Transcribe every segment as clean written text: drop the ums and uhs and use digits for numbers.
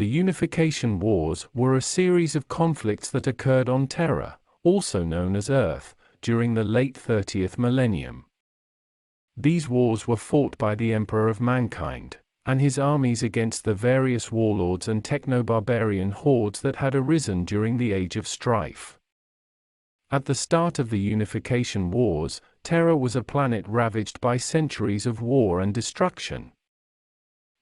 The Unification Wars were a series of conflicts that occurred on Terra, also known as Earth, during the late 30th millennium. These wars were fought by the Emperor of Mankind and his armies against the various warlords and techno-barbarian hordes that had arisen during the Age of Strife. At the start of the Unification Wars, Terra was a planet ravaged by centuries of war and destruction.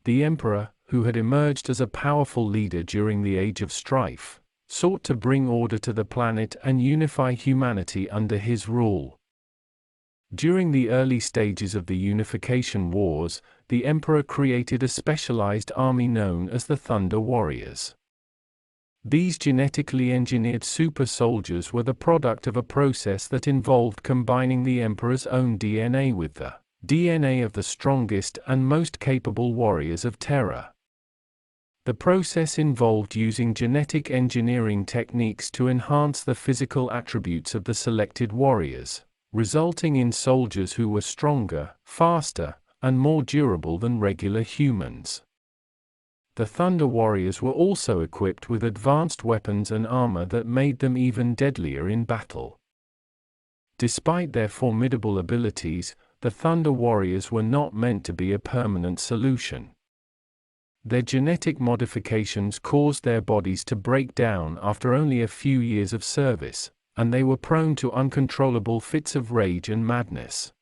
The Emperor, who had emerged as a powerful leader during the Age of Strife, sought to bring order to the planet and unify humanity under his rule. During the early stages of the Unification Wars, the Emperor created a specialized army known as the Thunder Warriors. These genetically engineered super soldiers were the product of a process that involved combining the Emperor's own DNA with the DNA of the strongest and most capable warriors of Terra. The process involved using genetic engineering techniques to enhance the physical attributes of the selected warriors, resulting in soldiers who were stronger, faster, and more durable than regular humans. The Thunder Warriors were also equipped with advanced weapons and armor that made them even deadlier in battle. Despite their formidable abilities, the Thunder Warriors were not meant to be a permanent solution. Their genetic modifications caused their bodies to break down after only a few years of service, and they were prone to uncontrollable fits of rage and madness.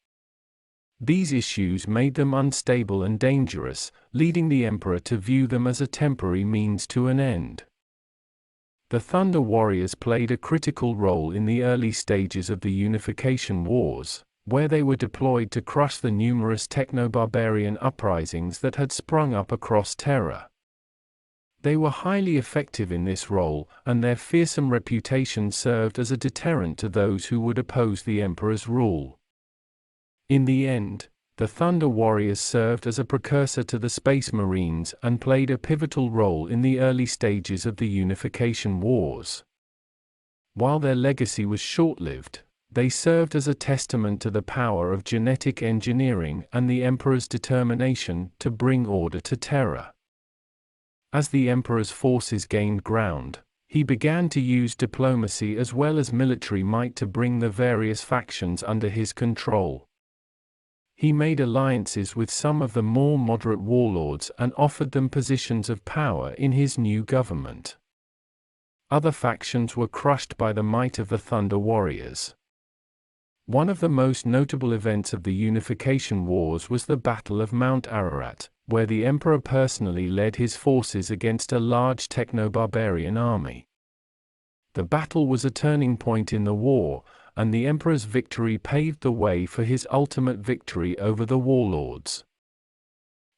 These issues made them unstable and dangerous, leading the Emperor to view them as a temporary means to an end. The Thunder Warriors played a critical role in the early stages of the Unification Wars, where they were deployed to crush the numerous techno-barbarian uprisings that had sprung up across Terra. They were highly effective in this role, and their fearsome reputation served as a deterrent to those who would oppose the Emperor's rule. In the end, the Thunder Warriors served as a precursor to the Space Marines and played a pivotal role in the early stages of the Unification Wars. While their legacy was short-lived, they served as a testament to the power of genetic engineering and the Emperor's determination to bring order to Terra. As the Emperor's forces gained ground, he began to use diplomacy as well as military might to bring the various factions under his control. He made alliances with some of the more moderate warlords and offered them positions of power in his new government. Other factions were crushed by the might of the Thunder Warriors. One of the most notable events of the Unification Wars was the Battle of Mount Ararat, where the Emperor personally led his forces against a large techno-barbarian army. The battle was a turning point in the war, and the Emperor's victory paved the way for his ultimate victory over the warlords.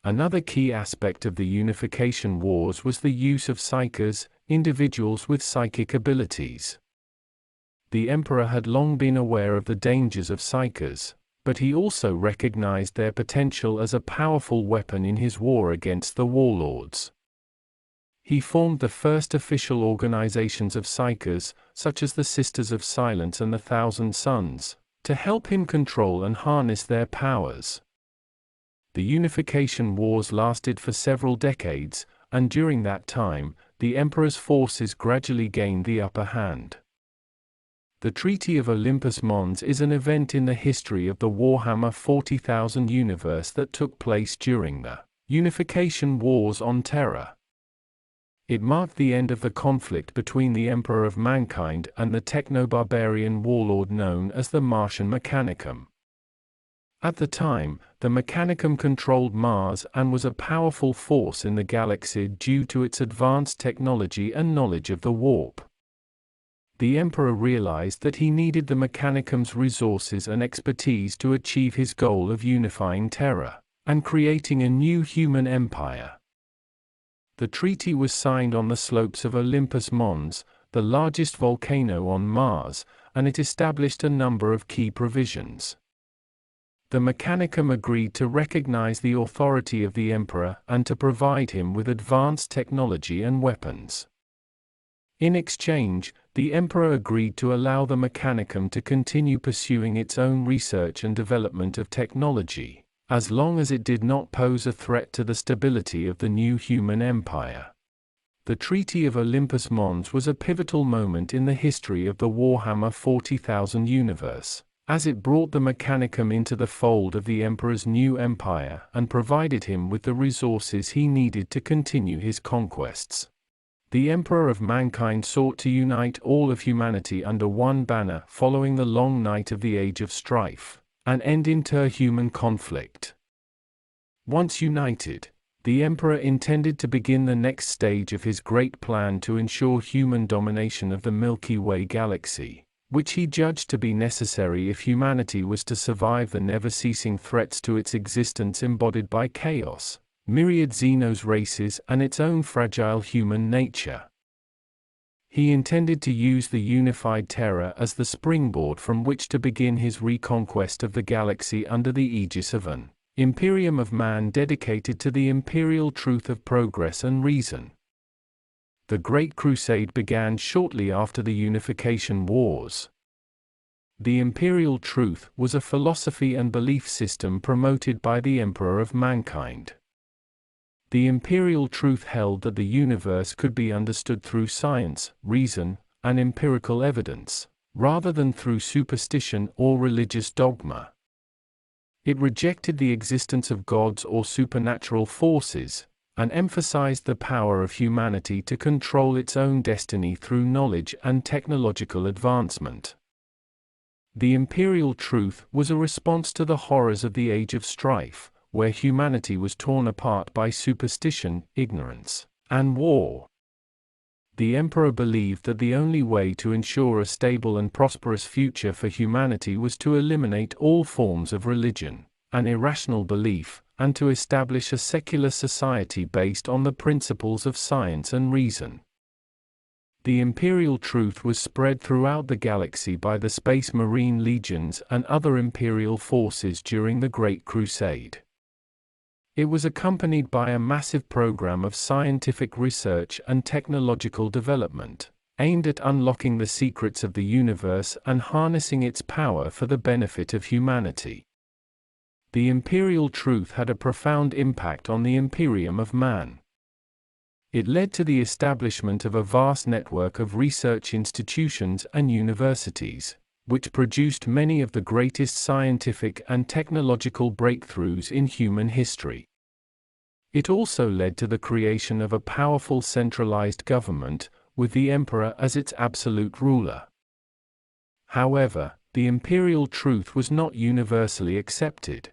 Another key aspect of the Unification Wars was the use of psykers, individuals with psychic abilities. The Emperor had long been aware of the dangers of psykers, but he also recognized their potential as a powerful weapon in his war against the warlords. He formed the first official organizations of psykers, such as the Sisters of Silence and the Thousand Suns, to help him control and harness their powers. The Unification Wars lasted for several decades, and during that time, the Emperor's forces gradually gained the upper hand. The Treaty of Olympus Mons is an event in the history of the Warhammer 40,000 universe that took place during the Unification Wars on Terra. It marked the end of the conflict between the Emperor of Mankind and the techno-barbarian warlord known as the Martian Mechanicum. At the time, the Mechanicum controlled Mars and was a powerful force in the galaxy due to its advanced technology and knowledge of the warp. The Emperor realized that he needed the Mechanicum's resources and expertise to achieve his goal of unifying Terra and creating a new human empire. The treaty was signed on the slopes of Olympus Mons, the largest volcano on Mars, and it established a number of key provisions. The Mechanicum agreed to recognize the authority of the Emperor and to provide him with advanced technology and weapons. In exchange, the Emperor agreed to allow the Mechanicum to continue pursuing its own research and development of technology, as long as it did not pose a threat to the stability of the new human empire. The Treaty of Olympus Mons was a pivotal moment in the history of the Warhammer 40,000 universe, as it brought the Mechanicum into the fold of the Emperor's new empire and provided him with the resources he needed to continue his conquests. The Emperor of Mankind sought to unite all of humanity under one banner following the long night of the Age of Strife, and end interhuman conflict. Once united, the Emperor intended to begin the next stage of his great plan to ensure human domination of the Milky Way galaxy, which he judged to be necessary if humanity was to survive the never-ceasing threats to its existence embodied by chaos, myriad Xenos races and its own fragile human nature. He intended to use the unified Terra as the springboard from which to begin his reconquest of the galaxy under the aegis of an Imperium of man dedicated to the imperial truth of progress and reason. The Great Crusade began shortly after the Unification Wars. The Imperial Truth was a philosophy and belief system promoted by the Emperor of Mankind. The Imperial Truth held that the universe could be understood through science, reason, and empirical evidence, rather than through superstition or religious dogma. It rejected the existence of gods or supernatural forces, and emphasized the power of humanity to control its own destiny through knowledge and technological advancement. The Imperial Truth was a response to the horrors of the Age of Strife, where humanity was torn apart by superstition, ignorance, and war. The Emperor believed that the only way to ensure a stable and prosperous future for humanity was to eliminate all forms of religion and irrational belief, and to establish a secular society based on the principles of science and reason. The Imperial Truth was spread throughout the galaxy by the Space Marine legions and other Imperial forces during the Great Crusade. It was accompanied by a massive program of scientific research and technological development, aimed at unlocking the secrets of the universe and harnessing its power for the benefit of humanity. The Imperial Truth had a profound impact on the Imperium of man. It led to the establishment of a vast network of research institutions and universities, which produced many of the greatest scientific and technological breakthroughs in human history. It also led to the creation of a powerful centralized government, with the Emperor as its absolute ruler. However, the Imperial Truth was not universally accepted.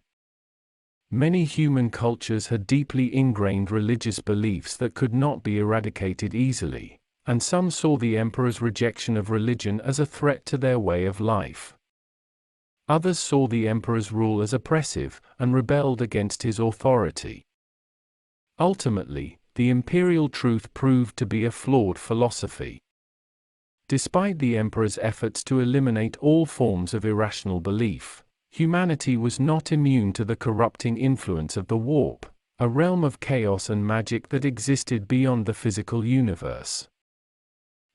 Many human cultures had deeply ingrained religious beliefs that could not be eradicated easily, and some saw the Emperor's rejection of religion as a threat to their way of life. Others saw the Emperor's rule as oppressive, and rebelled against his authority. Ultimately, the Imperial Truth proved to be a flawed philosophy. Despite the Emperor's efforts to eliminate all forms of irrational belief, humanity was not immune to the corrupting influence of the warp, a realm of chaos and magic that existed beyond the physical universe.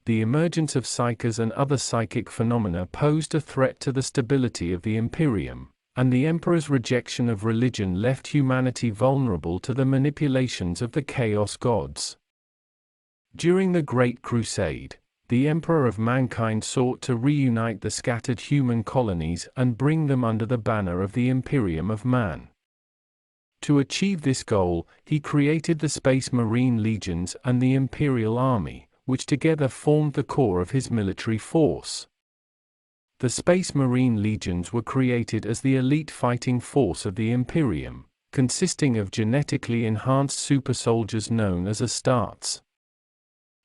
The emergence of psykers and other psychic phenomena posed a threat to the stability of the Imperium, and the Emperor's rejection of religion left humanity vulnerable to the manipulations of the Chaos Gods. During the Great Crusade, the Emperor of Mankind sought to reunite the scattered human colonies and bring them under the banner of the Imperium of Man. To achieve this goal, he created the Space Marine legions and the Imperial Army, which together formed the core of his military force. The Space Marine legions were created as the elite fighting force of the Imperium, consisting of genetically enhanced super soldiers known as Astartes.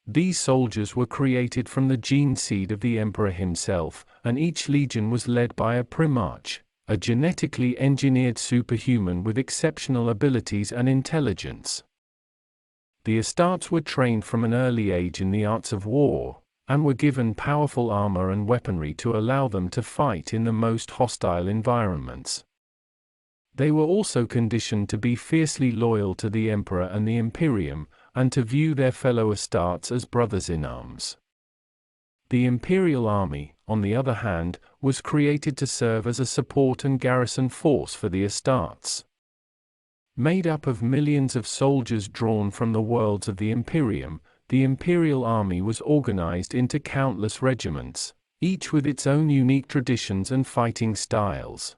These soldiers were created from the gene seed of the Emperor himself, and each legion was led by a Primarch, a genetically engineered superhuman with exceptional abilities and intelligence. The Astartes were trained from an early age in the arts of war, and were given powerful armor and weaponry to allow them to fight in the most hostile environments. They were also conditioned to be fiercely loyal to the Emperor and the Imperium, and to view their fellow Astartes as brothers in arms. The Imperial Army, on the other hand, was created to serve as a support and garrison force for the Astartes. Made up of millions of soldiers drawn from the worlds of the Imperium, the Imperial army was organized into countless regiments, each with its own unique traditions and fighting styles.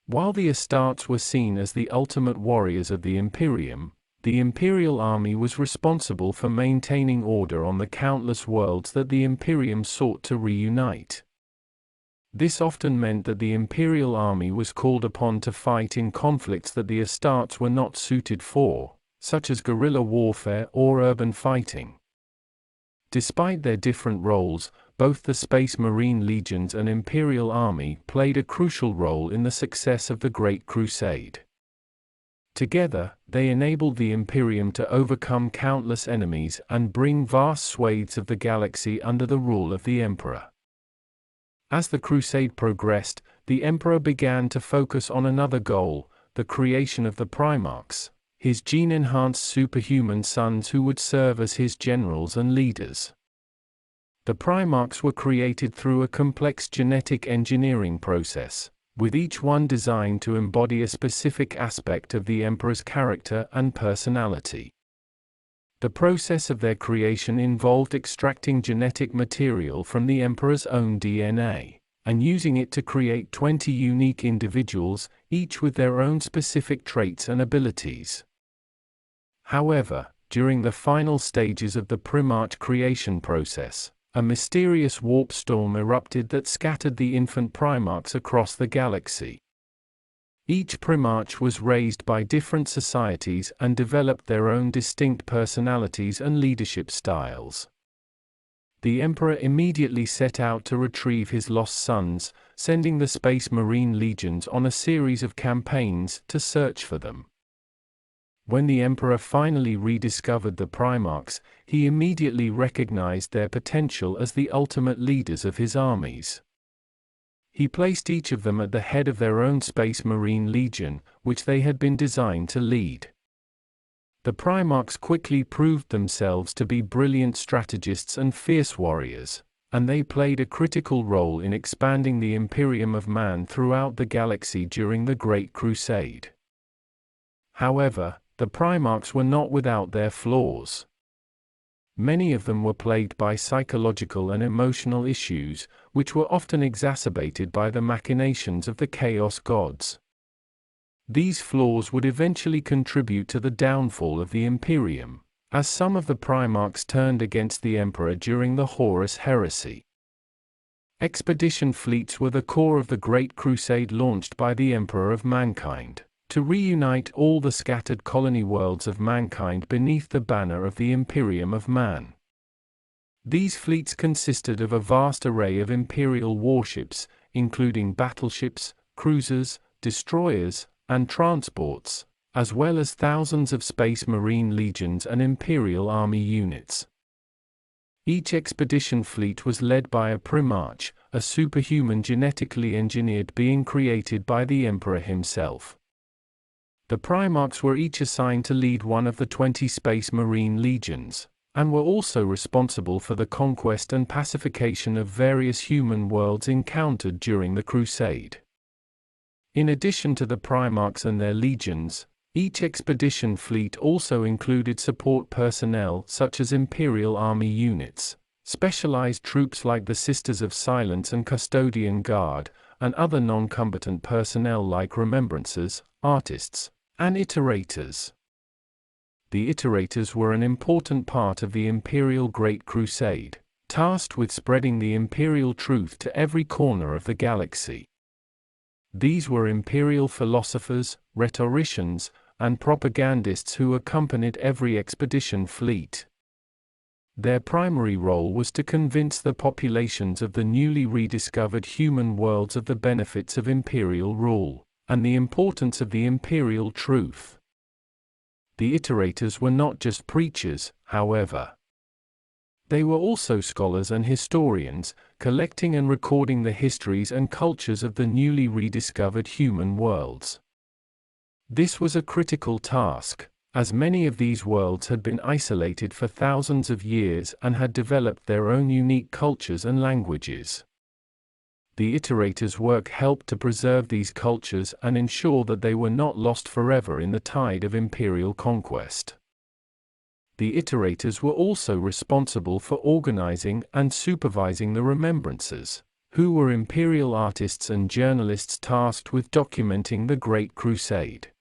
While the Astartes were seen as the ultimate warriors of the Imperium, the Imperial army was responsible for maintaining order on the countless worlds that the Imperium sought to reunite. This often meant that the Imperial army was called upon to fight in conflicts that the Astartes were not suited for, such as guerrilla warfare or urban fighting. Despite their different roles, both the Space Marine Legions and Imperial Army played a crucial role in the success of the Great Crusade. Together, they enabled the Imperium to overcome countless enemies and bring vast swathes of the galaxy under the rule of the Emperor. As the Crusade progressed, the Emperor began to focus on another goal, the creation of the Primarchs, his gene-enhanced superhuman sons who would serve as his generals and leaders. The Primarchs were created through a complex genetic engineering process, with each one designed to embody a specific aspect of the Emperor's character and personality. The process of their creation involved extracting genetic material from the Emperor's own DNA, and using it to create 20 unique individuals, each with their own specific traits and abilities. However, during the final stages of the Primarch creation process, a mysterious warp storm erupted that scattered the infant Primarchs across the galaxy. Each Primarch was raised by different societies and developed their own distinct personalities and leadership styles. The Emperor immediately set out to retrieve his lost sons, sending the Space Marine Legions on a series of campaigns to search for them. When the Emperor finally rediscovered the Primarchs, he immediately recognized their potential as the ultimate leaders of his armies. He placed each of them at the head of their own Space Marine Legion, which they had been designed to lead. The Primarchs quickly proved themselves to be brilliant strategists and fierce warriors, and they played a critical role in expanding the Imperium of Man throughout the galaxy during the Great Crusade. However, the Primarchs were not without their flaws. Many of them were plagued by psychological and emotional issues, which were often exacerbated by the machinations of the Chaos Gods. These flaws would eventually contribute to the downfall of the Imperium, as some of the Primarchs turned against the Emperor during the Horus heresy. Expedition fleets were the core of the Great Crusade launched by the Emperor of Mankind, to reunite all the scattered colony worlds of mankind beneath the banner of the Imperium of Man. These fleets consisted of a vast array of Imperial warships, including battleships, cruisers, destroyers, and transports, as well as thousands of Space Marine Legions and Imperial Army units. Each expedition fleet was led by a Primarch, a superhuman genetically engineered being created by the Emperor himself. The Primarchs were each assigned to lead one of the 20 Space Marine Legions, and were also responsible for the conquest and pacification of various human worlds encountered during the Crusade. In addition to the Primarchs and their legions, each expedition fleet also included support personnel such as Imperial Army units, specialized troops like the Sisters of Silence and Custodian Guard, and other non-combatant personnel like Remembrancers, Artists, and Iterators. The Iterators were an important part of the Imperial Great Crusade, tasked with spreading the Imperial Truth to every corner of the galaxy. These were Imperial philosophers, rhetoricians, and propagandists who accompanied every expedition fleet. Their primary role was to convince the populations of the newly rediscovered human worlds of the benefits of Imperial rule, and the importance of the Imperial Truth. The Iterators were not just preachers, however. They were also scholars and historians, collecting and recording the histories and cultures of the newly rediscovered human worlds. This was a critical task, as many of these worlds had been isolated for thousands of years and had developed their own unique cultures and languages. The Iterators' work helped to preserve these cultures and ensure that they were not lost forever in the tide of imperial conquest. The Iterators were also responsible for organizing and supervising the Remembrancers, who were Imperial artists and journalists tasked with documenting the Great Crusade.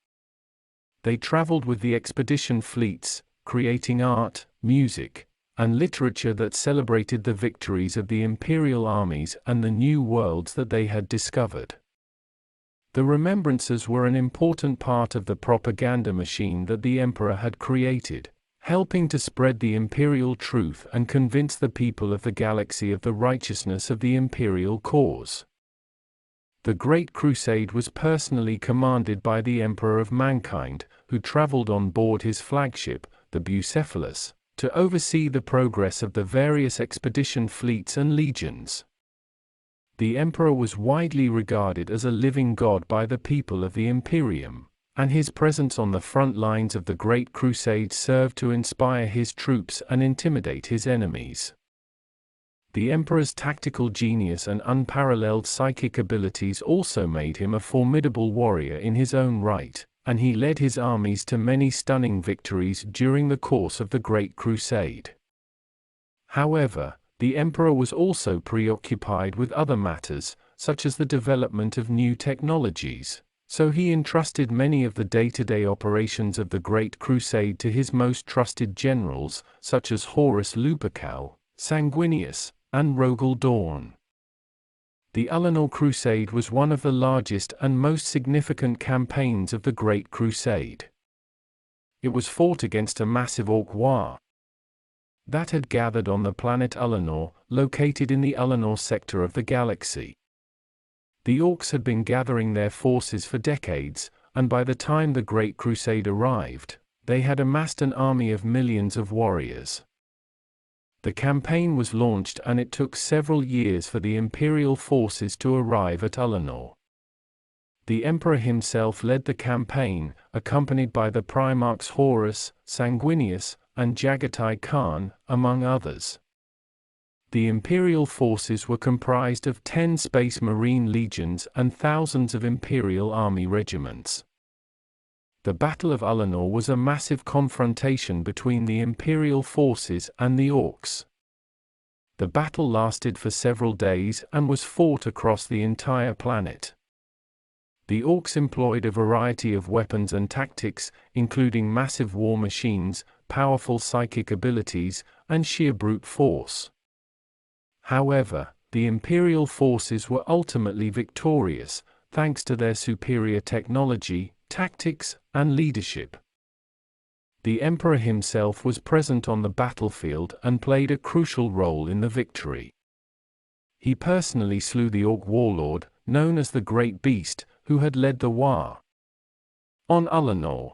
They traveled with the expedition fleets, creating art, music, and literature that celebrated the victories of the Imperial armies and the new worlds that they had discovered. The Remembrancers were an important part of the propaganda machine that the Emperor had created, helping to spread the Imperial truth and convince the people of the galaxy of the righteousness of the Imperial cause. The Great Crusade was personally commanded by the Emperor of Mankind, who traveled on board his flagship, the Bucephalus, to oversee the progress of the various expedition fleets and legions. The Emperor was widely regarded as a living god by the people of the Imperium, and his presence on the front lines of the Great Crusade served to inspire his troops and intimidate his enemies. The Emperor's tactical genius and unparalleled psychic abilities also made him a formidable warrior in his own right, and he led his armies to many stunning victories during the course of the Great Crusade. However, the Emperor was also preoccupied with other matters, such as the development of new technologies, so he entrusted many of the day-to-day operations of the Great Crusade to his most trusted generals, such as Horus Lupercal, Sanguinius, and Rogel Dawn. The Ullanor Crusade was one of the largest and most significant campaigns of the Great Crusade. It was fought against a massive orc war that had gathered on the planet Ullanor, located in the Ullanor sector of the galaxy. The orcs had been gathering their forces for decades, and by the time the Great Crusade arrived, they had amassed an army of millions of warriors. The campaign was launched and it took several years for the Imperial forces to arrive at Ullanor. The Emperor himself led the campaign, accompanied by the Primarchs Horus, Sanguinius, and Jagatai Khan, among others. The Imperial forces were comprised of 10 Space Marine legions and thousands of Imperial army regiments. The Battle of Ullanor was a massive confrontation between the Imperial forces and the orcs. The battle lasted for several days and was fought across the entire planet. The orcs employed a variety of weapons and tactics, including massive war machines, powerful psychic abilities, and sheer brute force. However, the Imperial forces were ultimately victorious, thanks to their superior technology, tactics, and leadership. The Emperor himself was present on the battlefield and played a crucial role in the victory. He personally slew the Orc warlord, known as the Great Beast, who had led the war on Ullanor.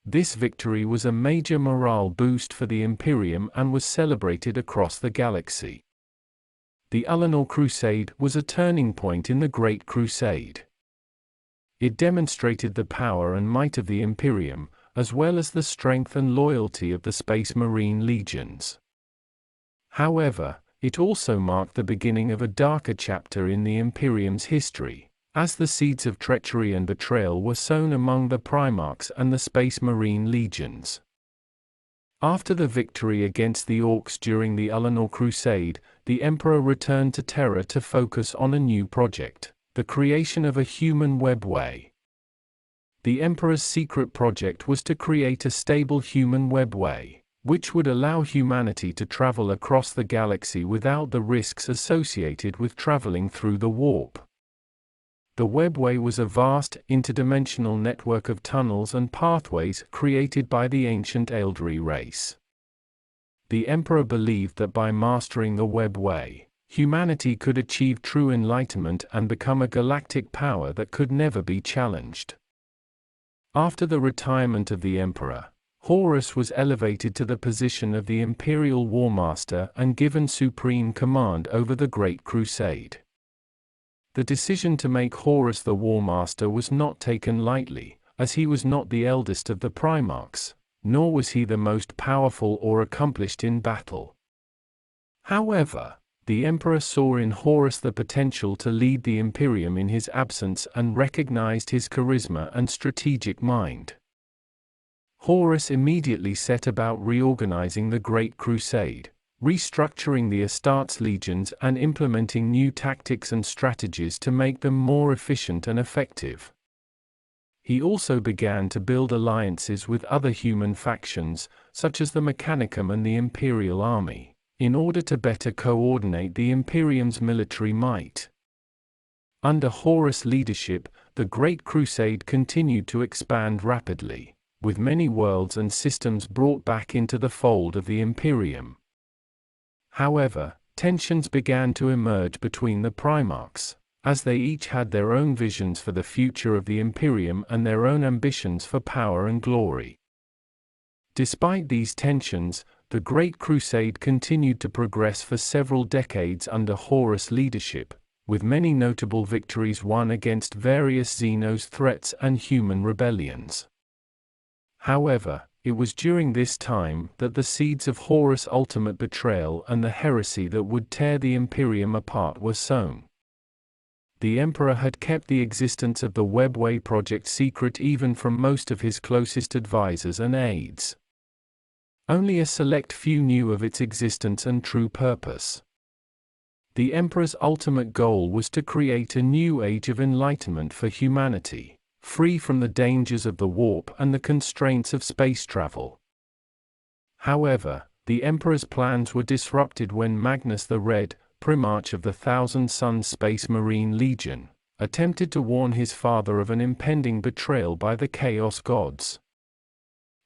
This victory was a major morale boost for the Imperium and was celebrated across the galaxy. The Ullanor Crusade was a turning point in the Great Crusade. It demonstrated the power and might of the Imperium, as well as the strength and loyalty of the Space Marine legions. However, it also marked the beginning of a darker chapter in the Imperium's history, as the seeds of treachery and betrayal were sown among the Primarchs and the Space Marine legions. After the victory against the Orcs during the Ullanor Crusade, the Emperor returned to Terra to focus on a new project, the creation of a human webway. The Emperor's secret project was to create a stable human webway, which would allow humanity to travel across the galaxy without the risks associated with traveling through the warp. The webway was a vast, interdimensional network of tunnels and pathways created by the ancient Eldari race. The Emperor believed that by mastering the webway, humanity could achieve true enlightenment and become a galactic power that could never be challenged. After the retirement of the Emperor, Horus was elevated to the position of the Imperial Warmaster and given supreme command over the Great Crusade. The decision to make Horus the Warmaster was not taken lightly, as he was not the eldest of the Primarchs, nor was he the most powerful or accomplished in battle. However, the Emperor saw in Horus the potential to lead the Imperium in his absence and recognized his charisma and strategic mind. Horus immediately set about reorganizing the Great Crusade, restructuring the Astartes legions and implementing new tactics and strategies to make them more efficient and effective. He also began to build alliances with other human factions, such as the Mechanicum and the Imperial Army, in order to better coordinate the Imperium's military might. Under Horus' leadership, the Great Crusade continued to expand rapidly, with many worlds and systems brought back into the fold of the Imperium. However, tensions began to emerge between the Primarchs, as they each had their own visions for the future of the Imperium and their own ambitions for power and glory. Despite these tensions, the Great Crusade continued to progress for several decades under Horus' leadership, with many notable victories won against various Xenos threats and human rebellions. However, it was during this time that the seeds of Horus' ultimate betrayal and the heresy that would tear the Imperium apart were sown. The Emperor had kept the existence of the Webway project secret even from most of his closest advisors and aides. Only a select few knew of its existence and true purpose. The Emperor's ultimate goal was to create a new age of enlightenment for humanity, free from the dangers of the warp and the constraints of space travel. However, the Emperor's plans were disrupted when Magnus the Red, Primarch of the Thousand Suns Space Marine Legion, attempted to warn his father of an impending betrayal by the Chaos Gods.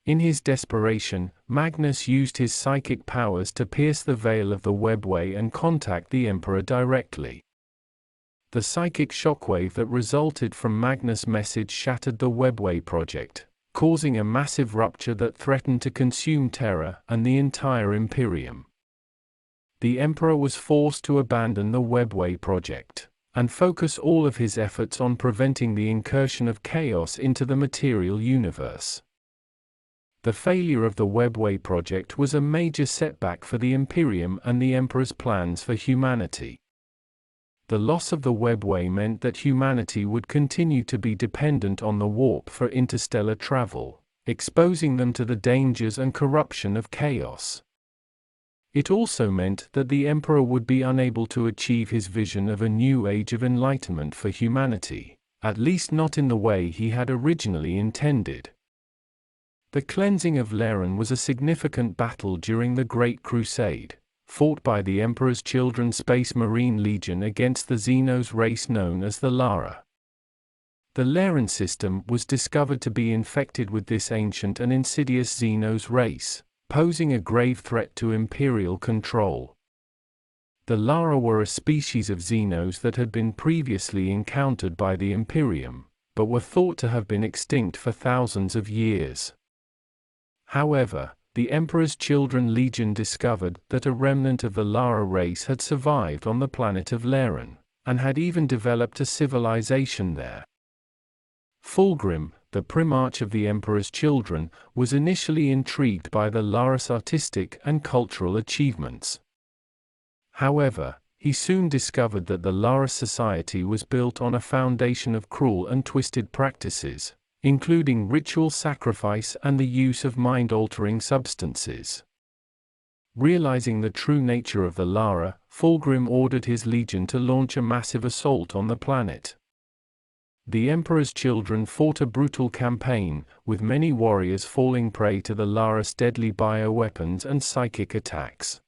In his desperation, Magnus used his psychic powers to pierce the veil of the Webway and contact the Emperor directly. The psychic shockwave that resulted from Magnus' message shattered the Webway project, causing a massive rupture that threatened to consume Terra and the entire Imperium. The Emperor was forced to abandon the Webway project, and focus all of his efforts on preventing the incursion of chaos into the material universe. The failure of the Webway project was a major setback for the Imperium and the Emperor's plans for humanity. The loss of the Webway meant that humanity would continue to be dependent on the warp for interstellar travel, exposing them to the dangers and corruption of chaos. It also meant that the Emperor would be unable to achieve his vision of a new age of enlightenment for humanity, at least not in the way he had originally intended. The cleansing of Laeran was a significant battle during the Great Crusade, fought by the Emperor's Children's Space Marine Legion against the Xenos race known as the Laeran. The Laeran system was discovered to be infected with this ancient and insidious Xenos race, posing a grave threat to Imperial control. The Laeran were a species of Xenos that had been previously encountered by the Imperium, but were thought to have been extinct for thousands of years. However, the Emperor's Children Legion discovered that a remnant of the Laeran race had survived on the planet of Laeran, and had even developed a civilization there. Fulgrim, the Primarch of the Emperor's Children, was initially intrigued by the Laeran's artistic and cultural achievements. However, he soon discovered that the Laeran society was built on a foundation of cruel and twisted practices, including ritual sacrifice and the use of mind-altering substances. Realizing the true nature of the Laeran, Fulgrim ordered his legion to launch a massive assault on the planet. The Emperor's Children fought a brutal campaign, with many warriors falling prey to the Laeran's deadly bioweapons and psychic attacks.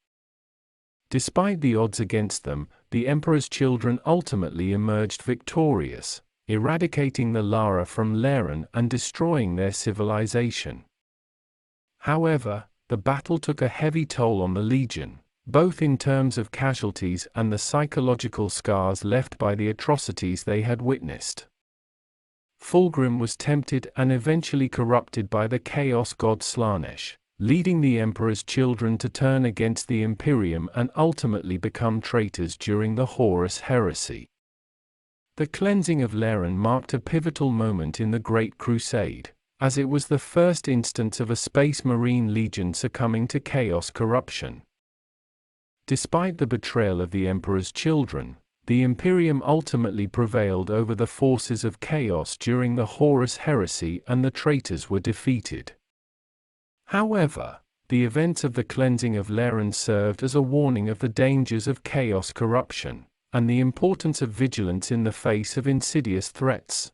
Despite the odds against them, the Emperor's Children ultimately emerged victorious, eradicating the Laeran from Laeran and destroying their civilization. However, the battle took a heavy toll on the Legion, both in terms of casualties and the psychological scars left by the atrocities they had witnessed. Fulgrim was tempted and eventually corrupted by the chaos god Slaanesh, leading the Emperor's Children to turn against the Imperium and ultimately become traitors during the Horus heresy. The cleansing of Laeran marked a pivotal moment in the Great Crusade, as it was the first instance of a Space Marine Legion succumbing to chaos corruption. Despite the betrayal of the Emperor's Children, the Imperium ultimately prevailed over the forces of chaos during the Horus heresy and the traitors were defeated. However, the events of the cleansing of Laeran served as a warning of the dangers of chaos corruption, and the importance of vigilance in the face of insidious threats.